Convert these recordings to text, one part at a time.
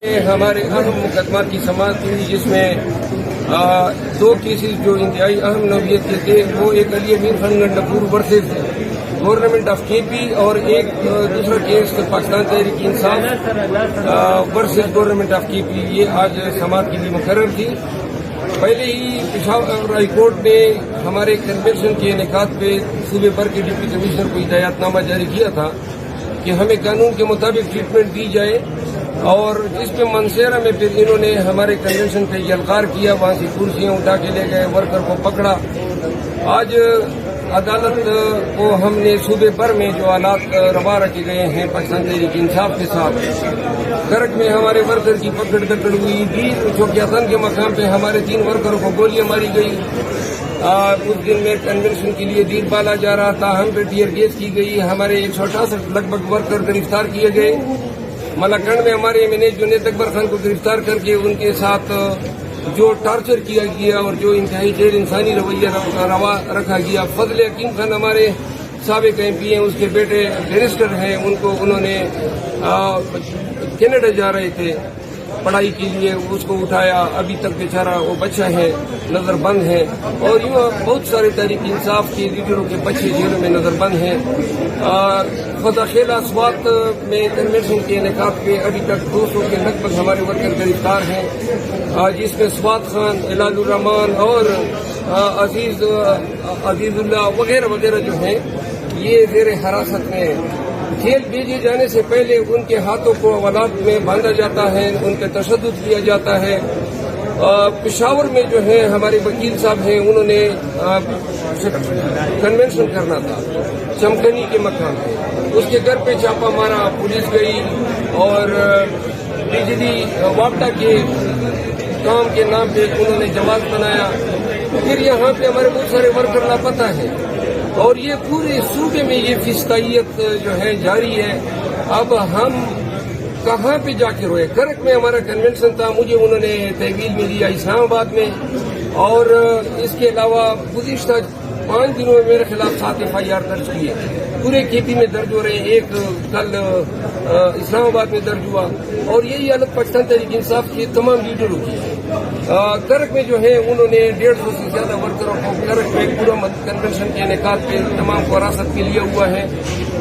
ہمارے اہم مقدمات کی سماعت ہوئی، جس میں دو کیسز جو انتہائی اہم نوعیت کے تھے، وہ ایک علی امین خان گنڈپور ورسز گورنمنٹ آف کے پی اور ایک دوسرا case Pakistan Tehreek Insaf versus government of کے پی، یہ آج سماعت کے لیے مقرر تھی۔ پہلے ہی پشاور ہائی کورٹ نے ہمارے کنونشن کے انعقاد پہ صوبے بھر کے ڈپٹی کمشنر کو ہدایت نامہ جاری کیا تھا کہ ہمیں قانون کے مطابق ٹریٹمنٹ دی جائے، اور جس پہ منصیرہ میں پھر انہوں نے ہمارے کنونشن پہ یلغار کیا، وہاں سے کرسیاں اٹھا کے لے گئے، ورکر کو پکڑا۔ آج عدالت کو ہم نے صوبے بھر میں جو حالات روا رکھے گئے ہیں پاکستان تحریک انصاف کے ساتھ، کرک میں ہمارے ورکر کی پکڑ دکڑ ہوئی، دیر چوکیاتن کے مقام پہ ہمارے 3 ورکروں کو گولیاں ماری گئی۔ اس دن میں کنونشن کے لیے دیر بالا جا رہا تھا، ہم پہ ٹیئر گیس کی گئی، ہمارے 168 لگ بھگ ورکر گرفتار کیے گئے۔ ملاکنڈ میں ہمارے ایم این اے جنید اکبر خان کو گرفتار کر کے ان کے ساتھ جو ٹارچر کیا گیا اور جو انتہائی غیر انسانی رویہ روا رکھا گیا۔ فضل حکیم خان ہمارے سابق ایم پی ہیں، اس کے بیٹے بیرسٹر ہیں، ان کو انہوں نے کینیڈا جا رہے تھے پڑھائی کے لیے، اس کو اٹھایا، ابھی تک بیچارہ وہ بچہ ہے، نظر بند ہے، اور یوں بہت سارے تحریک انصاف کے لیڈروں کے بچے جیلوں میں نظر بند ہیں۔ فتح خیل اسوات میں کنونشن کے انعقاد پہ ابھی تک 200 کے لگ بھگ ہمارے ورکر گرفتار ہیں، جس میں سوات خان، ہلال الرحمان اور عزیز اللہ وغیرہ وغیرہ جو ہیں، یہ زیر حراست میں جیل بھیجے جانے سے پہلے ان کے ہاتھوں کو حوالات میں باندھا جاتا ہے، ان پہ تشدد کیا جاتا ہے۔ پشاور میں جو ہے ہمارے وکیل صاحب ہیں، انہوں نے کنونشن کرنا تھا چمکنی کے مقام پہ، اس کے گھر پہ چھاپا مارا، پولیس گئی اور بجلی واپڈا کے کام کے نام پہ انہوں نے جواز بنایا۔ پھر یہاں پہ ہمارے بہت سارے ورکر لاپتہ ہیں، اور یہ پورے صوبے میں یہ فستائیت جو ہے جاری ہے۔ اب ہم کہاں پہ جا کے روئے؟ کرک میں ہمارا کنونشن تھا، مجھے انہوں نے تحویل میں لیا اسلام آباد میں، اور اس کے علاوہ گزشتہ 5 دنوں میں میرے خلاف 7 FIR درج ہوئی ہے، پورے کے پی میں درج ہو رہے ہیں، ایک کل اسلام آباد میں درج ہوا، اور یہی حالت پاکستان تحریک انصاف کے تمام لیڈروں کی ہے۔ کرک میں جو ہے انہوں نے 150 سے زیادہ ورکروں کو کرک میں پورا کنونشن کے انعقاد پہ تمام کو حراست میں لیا ہوا ہے۔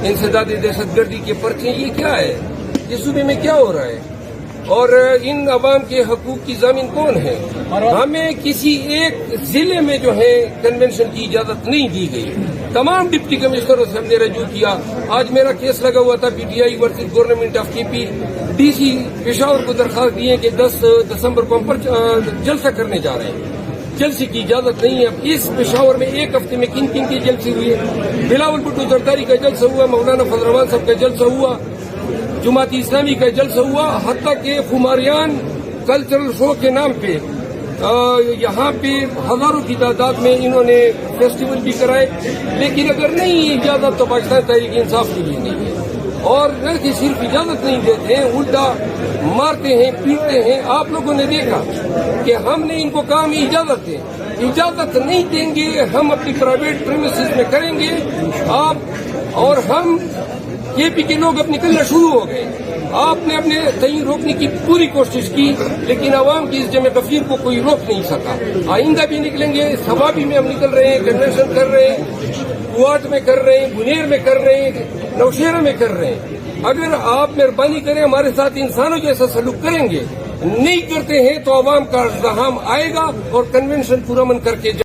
انسداد دہشت گردی کے پرچے، یہ کیا ہے؟ یہ صوبے میں کیا ہو رہا ہے؟ اور ان عوام کے حقوق کی ضامن کون ہے؟ ہمیں کسی ایک ضلع میں جو ہے کنونشن کی اجازت نہیں دی گئی، تمام ڈپٹی کمشنروں سے ہم نے رجوع کیا۔ آج میرا کیس لگا ہوا تھا PTI ورسز گورنمنٹ آف کے پی، DC پشاور کو درخواست دی ہے کہ 10 دسمبر کو ہم جلسہ کرنے جا رہے ہیں، جلسے کی اجازت نہیں ہے۔ اب اس پشاور میں ایک ہفتے میں کن کی جلسے ہوئے؟ بلاول بھٹو زرداری کا جلسہ ہوا، مولانا فضل الرحمان صاحب کا جلسہ ہوا، جماعت اسلامی کا جلسہ ہوا، حتیٰ کہ خماریان کلچرل شو کے نام پہ یہاں پہ ہزاروں کی تعداد میں انہوں نے فیسٹیول بھی کرائے، لیکن اگر نہیں اجازت تو پاکستان تحریک انصاف کے لیے نہیں ہے، اور نہ کہ صرف اجازت نہیں دیتے ہیں، الٹا مارتے ہیں، پیٹتے ہیں۔ آپ لوگوں نے دیکھا کہ ہم نے ان کو کہا ہمیں اجازت دیں، اجازت نہیں دیں گے، ہم اپنی پرائیویٹ پریمیسز میں کریں گے آپ، اور ہم کے پی کے لوگ اب نکلنا شروع ہو گئے۔ آپ نے اپنے تعین روکنے کی پوری کوشش کی، لیکن عوام کی اس جمع غفیر کو کوئی روک نہیں سکا۔ آئندہ بھی نکلیں گے، سوابی میں ہم نکل رہے ہیں، کنونشن کر رہے ہیں، کوٹ میں کر رہے ہیں، بنیر میں کر رہے ہیں، نوشہرہ میں کر رہے ہیں۔ اگر آپ مہربانی کریں ہمارے ساتھ انسانوں جیسا سلوک کریں گے، نہیں کرتے ہیں تو عوام کا ازدحام آئے گا اور کنونشن پورا من کر کے